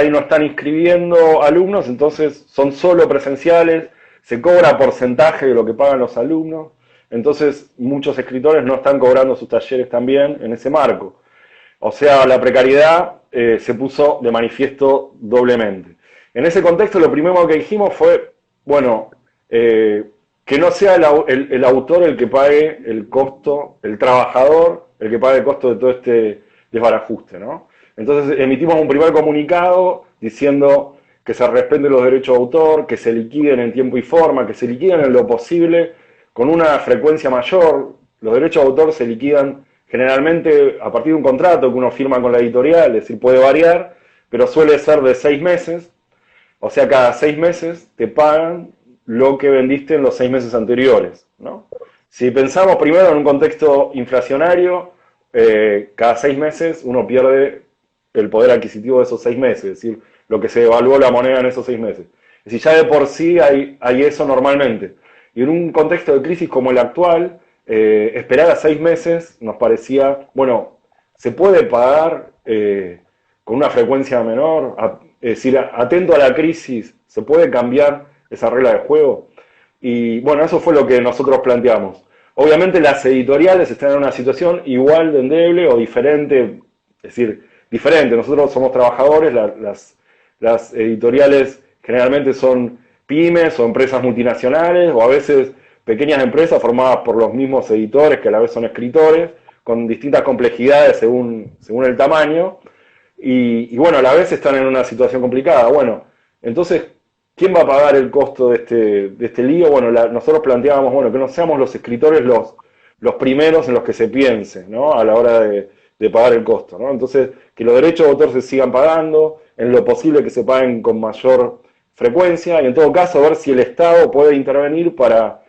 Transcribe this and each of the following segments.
ahí no están inscribiendo alumnos, entonces son solo presenciales, se cobra porcentaje de lo que pagan los alumnos, entonces muchos escritores no están cobrando sus talleres también en ese marco. O sea, la precariedad se puso de manifiesto doblemente. En ese contexto, lo primero que dijimos fue, bueno, que no sea el autor el que pague el costo, el trabajador, el que pague el costo de todo este desbarajuste, ¿no? Entonces emitimos un primer comunicado diciendo que se respeten los derechos de autor, que se liquiden en tiempo y forma, que se liquiden en lo posible con una frecuencia mayor. Los derechos de autor se liquidan generalmente a partir de un contrato que uno firma con la editorial, es decir, puede variar, pero suele ser de 6 meses, o sea, cada 6 meses te pagan lo que vendiste en los 6 meses anteriores, ¿no? Si pensamos primero en un contexto inflacionario, cada 6 meses uno pierde el poder adquisitivo de esos 6 meses, es decir, lo que se devaluó la moneda en esos 6 meses. Es decir, ya de por sí hay eso normalmente. Y en un contexto de crisis como el actual, esperar a 6 meses nos parecía, bueno, se puede pagar con una frecuencia menor, es decir, atento a la crisis, se puede cambiar esa regla de juego. Y bueno, eso fue lo que nosotros planteamos. Obviamente las editoriales están en una situación igual de endeble o diferente, es decir, diferente. Nosotros somos trabajadores, las editoriales generalmente son pymes o empresas multinacionales o a veces pequeñas empresas formadas por los mismos editores que a la vez son escritores, con distintas complejidades según el tamaño. Y bueno, a la vez están en una situación complicada. Bueno, entonces, ¿quién va a pagar el costo de este lío? Bueno, nosotros planteábamos, bueno, que no seamos los escritores los primeros en los que se piense, ¿no? A la hora de pagar el costo, ¿no? Entonces, que los derechos de autor se sigan pagando, en lo posible que se paguen con mayor frecuencia, y en todo caso, ver si el Estado puede intervenir para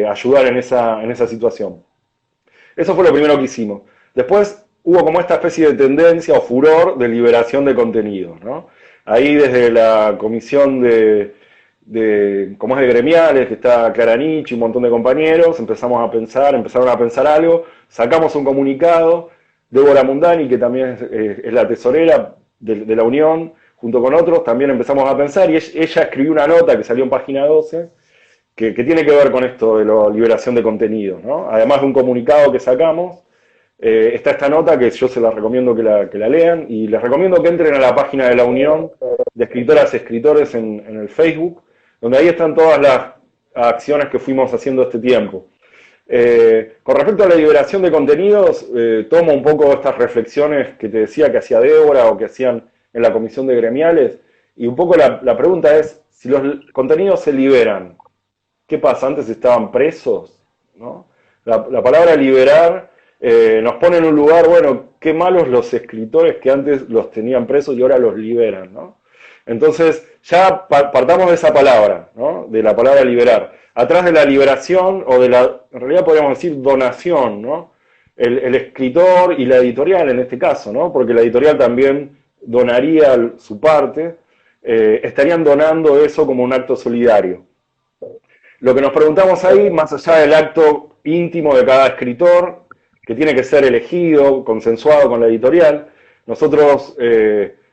ayudar en esa situación. Eso fue lo primero que hicimos. Después hubo como esta especie de tendencia o furor de liberación de contenidos, ¿no? Ahí desde la comisión como es de gremiales, que está Claranich y un montón de compañeros, empezaron a pensar algo, sacamos un comunicado, Débora Mundani, que también es la tesorera de la Unión, junto con otros, también empezamos a pensar, y ella escribió una nota que salió en página 12, que tiene que ver con esto de la liberación de contenido, ¿no? Además de un comunicado que sacamos, está esta nota que yo se la recomiendo que la lean y les recomiendo que entren a la página de la Unión de Escritoras y Escritores en el Facebook, donde ahí están todas las acciones que fuimos haciendo este tiempo. Con respecto a la liberación de contenidos, tomo un poco estas reflexiones que te decía que hacía Débora o que hacían en la comisión de gremiales, y un poco la pregunta es, si los contenidos se liberan, ¿qué pasa? Antes estaban presos, ¿no? La palabra liberar nos pone en un lugar, bueno, qué malos los escritores que antes los tenían presos y ahora los liberan, ¿no? Entonces, ya partamos de esa palabra, ¿no? De la palabra liberar. Atrás de la liberación, o en realidad podríamos decir donación, ¿no? El escritor y la editorial en este caso, ¿no? Porque la editorial también donaría su parte, estarían donando eso como un acto solidario. Lo que nos preguntamos ahí, más allá del acto íntimo de cada escritor, que tiene que ser elegido, consensuado con la editorial, nosotros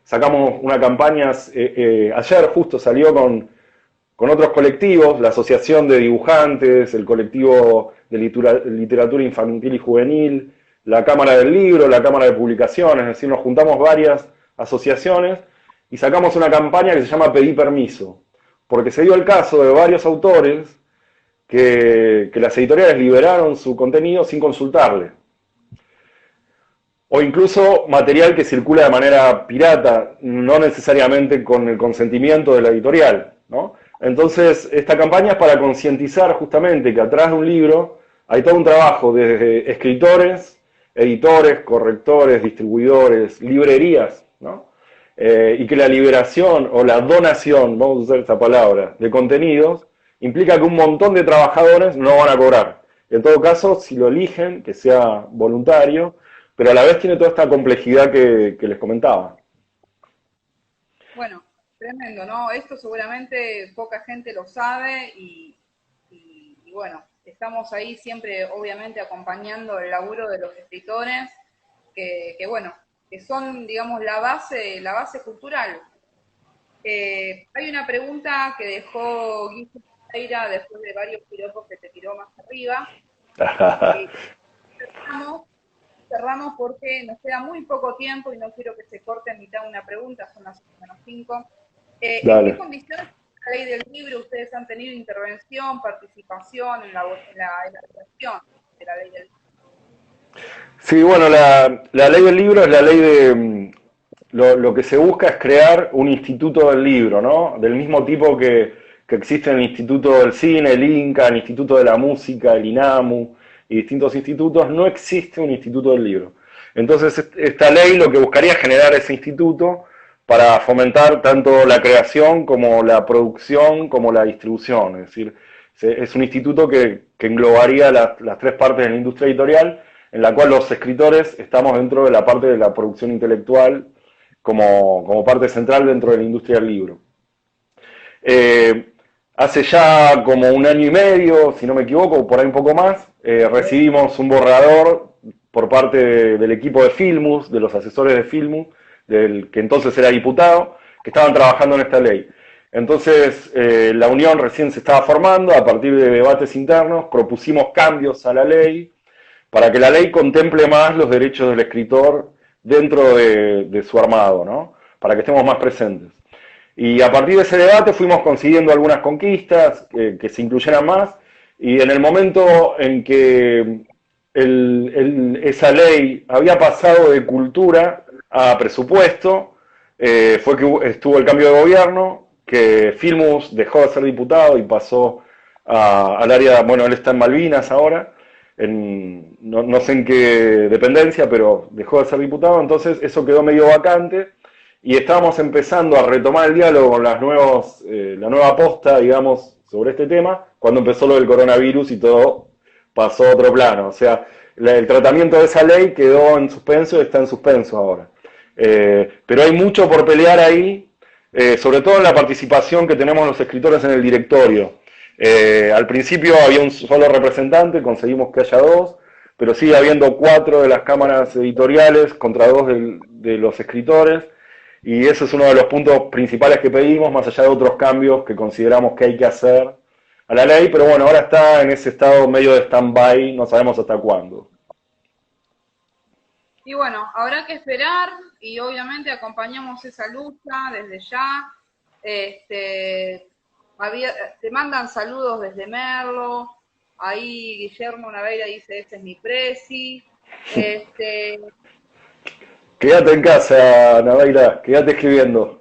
sacamos una campaña, ayer justo salió con otros colectivos, la Asociación de Dibujantes, el colectivo de literatura infantil y juvenil, la Cámara del Libro, la Cámara de Publicaciones, es decir, nos juntamos varias asociaciones y sacamos una campaña que se llama Pedí Permiso, porque se dio el caso de varios autores que las editoriales liberaron su contenido sin consultarle. O incluso material que circula de manera pirata, no necesariamente con el consentimiento de la editorial, ¿no? Entonces, esta campaña es para concientizar justamente que atrás de un libro hay todo un trabajo desde escritores, editores, correctores, distribuidores, librerías, ¿no? Y que la liberación o la donación, vamos a usar esta palabra, de contenidos, implica que un montón de trabajadores no van a cobrar. En todo caso, si lo eligen, que sea voluntario, pero a la vez tiene toda esta complejidad que les comentaba. Bueno, tremendo, ¿no? Esto seguramente poca gente lo sabe y bueno, estamos ahí siempre obviamente acompañando el laburo de los escritores, que bueno, que son, digamos, la base cultural. Hay una pregunta que dejó Guillermo Pereira después de varios piropos que te tiró más arriba. Eh, cerramos, cerramos porque nos queda muy poco tiempo y no quiero que se corte en mitad de una pregunta, son las 5. ¿En qué Dale. condiciones la ley del libro ustedes han tenido intervención, participación en la creación de la ley del libro? Sí, bueno, la ley del libro es la ley de... lo que se busca es crear un instituto del libro, ¿no? Del mismo tipo que existe el Instituto del Cine, el INCA, el Instituto de la Música, el INAMU y distintos institutos, no existe un instituto del libro. Entonces, esta ley lo que buscaría es generar ese instituto para fomentar tanto la creación como la producción como la distribución. Es decir, es un instituto que englobaría las tres partes de la industria editorial, en la cual los escritores estamos dentro de la parte de la producción intelectual como parte central dentro de la industria del libro. Eh, Hace ya como un año y medio, si no me equivoco, por ahí un poco más, recibimos un borrador por parte del equipo de Filmus, de los asesores de Filmus, del que entonces era diputado, que estaban trabajando en esta ley. Entonces, la Unión recién se estaba formando, a partir de debates internos, propusimos cambios a la ley para que la ley contemple más los derechos del escritor dentro de su armado, ¿no? Para que estemos más presentes. Y a partir de ese debate fuimos consiguiendo algunas conquistas que se incluyeran más, y en el momento en que esa ley había pasado de cultura a presupuesto, fue que estuvo el cambio de gobierno, que Filmus dejó de ser diputado y pasó al área, bueno, él está en Malvinas ahora, no sé en qué dependencia, pero dejó de ser diputado, entonces eso quedó medio vacante y estábamos empezando a retomar el diálogo con la nueva posta, digamos, sobre este tema, cuando empezó lo del coronavirus y todo pasó a otro plano. O sea, el tratamiento de esa ley quedó en suspenso y está en suspenso ahora. Pero hay mucho por pelear ahí, sobre todo en la participación que tenemos los escritores en el directorio. Al principio había un solo representante, conseguimos que haya dos, pero sigue habiendo 4 de las cámaras editoriales contra 2 de los escritores, y ese es uno de los puntos principales que pedimos, más allá de otros cambios que consideramos que hay que hacer a la ley, pero bueno, ahora está en ese estado medio de stand-by, no sabemos hasta cuándo. Y bueno, habrá que esperar y obviamente acompañamos esa lucha desde ya. Este, te mandan saludos desde Merlo. Ahí Guillermo Naveira dice, ese es mi presi. Este, Quédate en casa, Navaira, quédate escribiendo.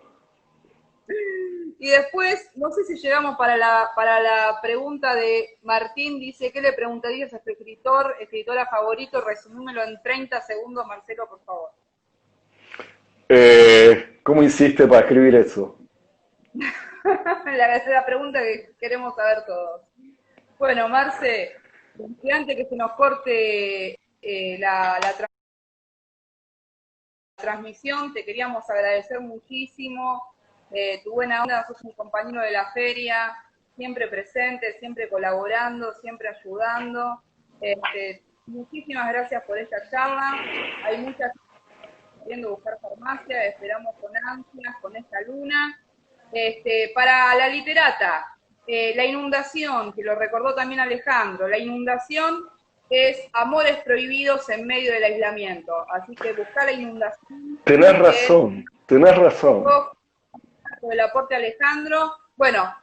y después, no sé si llegamos para la pregunta de Martín, dice, ¿qué le preguntarías a tu escritora favorito? Resumímelo en 30 segundos, Marcelo, por favor. ¿Cómo hiciste para escribir eso? Es la pregunta que queremos saber todos. Bueno, Marce, y antes que se nos corte la transmisión, te queríamos agradecer muchísimo tu buena onda, sos un compañero de la feria, siempre presente, siempre colaborando, siempre ayudando. Muchísimas gracias por esta charla. Hay muchas queriendo buscar farmacia, esperamos con ansias, con esta luna. Para la literata, la inundación, que lo recordó también Alejandro, la inundación es amores prohibidos en medio del aislamiento. Así que buscar la inundación. Tenés razón, tenés razón. El aporte Alejandro. Bueno,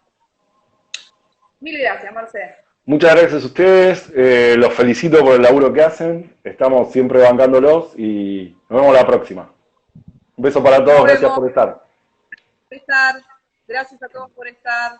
mil gracias, Marcel. Muchas gracias a ustedes, los felicito por el laburo que hacen, estamos siempre bancándolos y nos vemos la próxima. Un beso para todos, gracias por estar. Gracias a todos por estar.